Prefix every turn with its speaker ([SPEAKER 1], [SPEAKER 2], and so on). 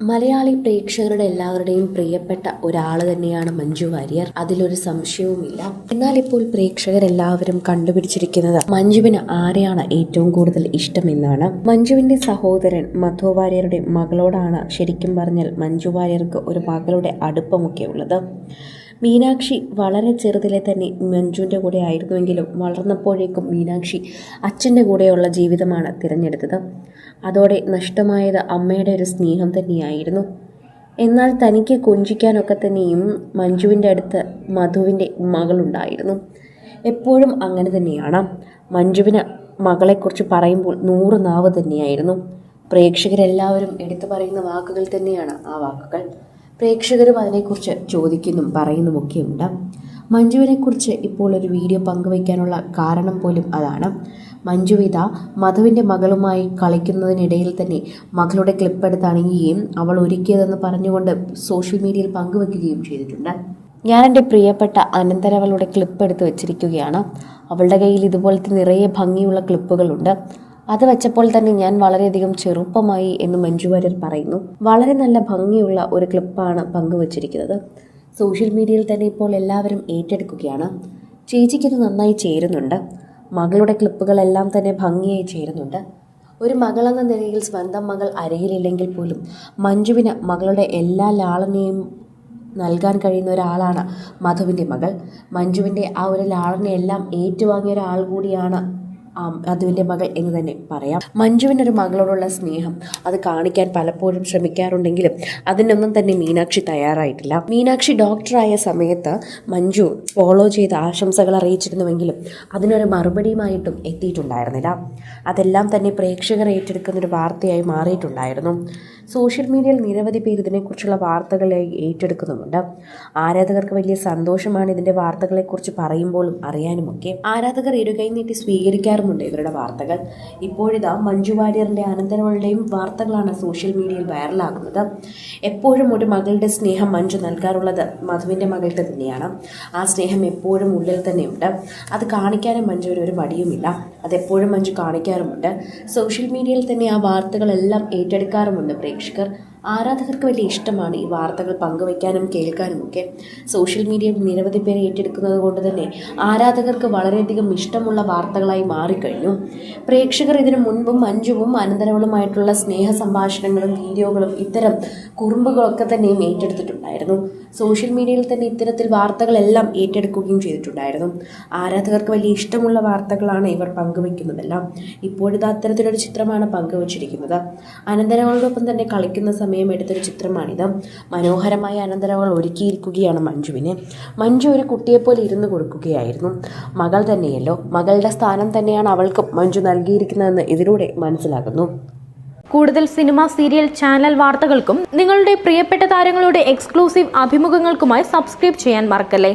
[SPEAKER 1] മലയാളി പ്രേക്ഷകരുടെ എല്ലാവരുടെയും പ്രിയപ്പെട്ട ഒരാൾ തന്നെയാണ് മഞ്ജു വാര്യർ. അതിലൊരു സംശയവുമില്ല. എന്നാൽ ഇപ്പോൾ പ്രേക്ഷകരെല്ലാവരും കണ്ടുപിടിച്ചിരിക്കുന്നത് മഞ്ജുവിന് ആരെയാണ് ഏറ്റവും കൂടുതൽ ഇഷ്ടമെന്നാണ്. മഞ്ജുവിന്റെ സഹോദരൻ മധു വാര്യരുടെ മകളോടാണ് ശരിക്കും പറഞ്ഞാൽ മഞ്ജു വാര്യർക്ക് ഒരു മകളുടെ അടുപ്പമൊക്കെ ഉള്ളത്. മീനാക്ഷി വളരെ ചെറുതിലെ തന്നെ മഞ്ജുവിൻ്റെ കൂടെ ആയിരുന്നുവെങ്കിലും വളർന്നപ്പോഴേക്കും മീനാക്ഷി അച്ഛൻ്റെ കൂടെയുള്ള ജീവിതമാണ് തിരഞ്ഞെടുത്തത്. അതോടെ നഷ്ടമായത് അമ്മയുടെ ഒരു സ്നേഹം തന്നെയായിരുന്നു. എന്നാൽ തനിക്ക് കൊഞ്ചിക്കാനൊക്കെ തന്നെയും മഞ്ജുവിൻ്റെ അടുത്ത് മധുവിൻ്റെ മകളുണ്ടായിരുന്നു. എപ്പോഴും അങ്ങനെ തന്നെയാണ്. മഞ്ജുവിന് മകളെക്കുറിച്ച് പറയുമ്പോൾ 100 നാവ് തന്നെയായിരുന്നു. പ്രേക്ഷകരെല്ലാവരും എടുത്തു പറയുന്ന വാക്കുകൾ തന്നെയാണ് ആ വാക്കുകൾ. പ്രേക്ഷകരും അതിനെക്കുറിച്ച് ചോദിക്കുന്നും പറയുന്നുമൊക്കെയുണ്ട്. മഞ്ജുവിനെക്കുറിച്ച് ഇപ്പോൾ ഒരു വീഡിയോ പങ്കുവയ്ക്കാനുള്ള കാരണം പോലും അതാണ്. മഞ്ജുവിത മധുവിൻ്റെ മകളുമായി കളിക്കുന്നതിനിടയിൽ തന്നെ മകളുടെ ക്ലിപ്പ് എടുത്ത് അണിയുകയും അവൾ ഒരുക്കിയതെന്ന് പറഞ്ഞുകൊണ്ട് സോഷ്യൽ മീഡിയയിൽ പങ്കുവെക്കുകയും ചെയ്തിട്ടുണ്ട്. ഞാൻ എൻ്റെ പ്രിയപ്പെട്ട അനന്തരവളുടെ ക്ലിപ്പ് എടുത്ത് വെച്ചിരിക്കുകയാണ്. അവളുടെ കയ്യിൽ ഇതുപോലത്തെ നിറയെ ഭംഗിയുള്ള ക്ലിപ്പുകളുണ്ട്. അത് വെച്ചപ്പോൾ തന്നെ ഞാൻ വളരെയധികം ചെറുപ്പമായി എന്ന് മഞ്ജു വാര്യർ പറയുന്നു. വളരെ നല്ല ഭംഗിയുള്ള ഒരു ക്ലിപ്പാണ് പങ്കുവച്ചിരിക്കുന്നത്. സോഷ്യൽ മീഡിയയിൽ തന്നെ ഇപ്പോൾ എല്ലാവരും ഏറ്റെടുക്കുകയാണ്. ചേച്ചിക്കിത് നന്നായി ചേരുന്നുണ്ട്. മകളുടെ ക്ലിപ്പുകളെല്ലാം തന്നെ ഭംഗിയായി ചേരുന്നുണ്ട്. ഒരു മകളെന്ന നിലയിൽ സ്വന്തം മകൾ അരയിലില്ലെങ്കിൽ പോലും മഞ്ജുവിന് മകളുടെ എല്ലാ ലാളനയും നൽകാൻ കഴിയുന്ന ഒരാളാണ് മധുവിൻ്റെ മകൾ. മഞ്ജുവിൻ്റെ ആ ഒരു ലാളനയെല്ലാം ഏറ്റുവാങ്ങിയ ഒരാൾ കൂടിയാണ് മധുവിൻ്റെ മകൾ എന്ന് തന്നെ പറയാം. മഞ്ജുവിനൊരു മകളോടുള്ള സ്നേഹം അത് കാണിക്കാൻ പലപ്പോഴും ശ്രമിക്കാറുണ്ടെങ്കിലും അതിനൊന്നും തന്നെ മീനാക്ഷി തയ്യാറായിട്ടില്ല. മീനാക്ഷി ഡോക്ടറായ സമയത്ത് മഞ്ജു ഫോളോ ചെയ്ത് ആശംസകൾ അറിയിച്ചിരുന്നുവെങ്കിലും അതിനൊരു മറുപടിയുമായിട്ടും എത്തിയിട്ടുണ്ടായിരുന്നില്ല. അതെല്ലാം തന്നെ പ്രേക്ഷകർ ഏറ്റെടുക്കുന്നൊരു വാർത്തയായി മാറിയിട്ടുണ്ടായിരുന്നു. സോഷ്യൽ മീഡിയയിൽ നിരവധി പേർ ഇതിനെക്കുറിച്ചുള്ള വാർത്തകളായി ഏറ്റെടുക്കുന്നുമുണ്ട്. ആരാധകർക്ക് വലിയ സന്തോഷമാണ് ഇതിൻ്റെ വാർത്തകളെക്കുറിച്ച് പറയുമ്പോഴും അറിയാനുമൊക്കെ. ആരാധകർ ഇരുകൈ നീട്ടി സ്വീകരിക്കാറുമുണ്ട് ഇവരുടെ വാർത്തകൾ. ഇപ്പോഴിതാ മഞ്ജു വാര്യറിൻ്റെ അനന്തരവളുടെയും വാർത്തകളാണ് സോഷ്യൽ മീഡിയയിൽ വൈറലാകുന്നത്. എപ്പോഴും ഒരു മകളുടെ സ്നേഹം മഞ്ജു നൽകാറുള്ളത് മധുവിൻ്റെ മകൾക്ക് തന്നെയാണ്. ആ സ്നേഹം എപ്പോഴും ഉള്ളിൽ തന്നെയുണ്ട്. അത് കാണിക്കാനും മഞ്ജുവിന് ഒരു മടിയുമില്ല. അതെപ്പോഴും മഞ്ജു കാണിക്കാറുമുണ്ട്. സോഷ്യൽ മീഡിയയിൽ തന്നെ ആ വാർത്തകളെല്ലാം ഏറ്റെടുക്കാറുമുണ്ട് പ്രേക്ഷകർ. ആരാധകർക്ക് വലിയ ഇഷ്ടമാണ് ഈ വാർത്തകൾ പങ്കുവയ്ക്കാനും കേൾക്കാനുമൊക്കെ. സോഷ്യൽ മീഡിയയിൽ നിരവധി പേരെ ഏറ്റെടുക്കുന്നത് കൊണ്ട് തന്നെ ആരാധകർക്ക് വളരെയധികം ഇഷ്ടമുള്ള വാർത്തകളായി മാറിക്കഴിഞ്ഞു. പ്രേക്ഷകർ ഇതിനു മുൻപും മഞ്ജുവും അനന്തരവളുമായിട്ടുള്ള സ്നേഹ സംഭാഷണങ്ങളും വീഡിയോകളും ഇത്തരം കുറുമ്പുകളൊക്കെ തന്നെയും ഏറ്റെടുത്തിട്ടുണ്ടായിരുന്നു. സോഷ്യൽ മീഡിയയിൽ തന്നെ ഇത്തരത്തിൽ വാർത്തകളെല്ലാം ഏറ്റെടുക്കുകയും ചെയ്തിട്ടുണ്ടായിരുന്നു. ആരാധകർക്ക് വലിയ ഇഷ്ടമുള്ള വാർത്തകളാണ് ഇവർ പങ്കുവയ്ക്കുന്നതെല്ലാം. ഇപ്പോഴിത് അത്തരത്തിലൊരു ചിത്രമാണ് പങ്കുവച്ചിരിക്കുന്നത്. അനന്തരവളോടൊപ്പം തന്നെ കളിക്കുന്ന സമയം എടുത്തൊരു ചിത്രമാണിത്. മനോഹരമായ അനന്തരവൾ ഒരുക്കിയിരിക്കുകയാണ് മഞ്ജുവിനെ. മഞ്ജു ഒരു കുട്ടിയെപ്പോലെ ഇരുന്ന് കൊടുക്കുകയായിരുന്നു. മകൾ തന്നെയല്ലോ, മകളുടെ സ്ഥാനം തന്നെയാണ് അവൾക്കും മഞ്ജു നൽകിയിരിക്കുന്നതെന്ന് ഇതിലൂടെ മനസ്സിലാകുന്നു.
[SPEAKER 2] കൂടുതൽ സിനിമ, സീരിയൽ, ചാനൽ വാർത്തകൾക്കും നിങ്ങളുടെ പ്രിയപ്പെട്ട താരങ്ങളുടെ എക്സ്ക്ലൂസീവ് അഭിമുഖങ്ങൾക്കുമായി സബ്സ്ക്രൈബ് ചെയ്യാൻ മറക്കല്ലേ.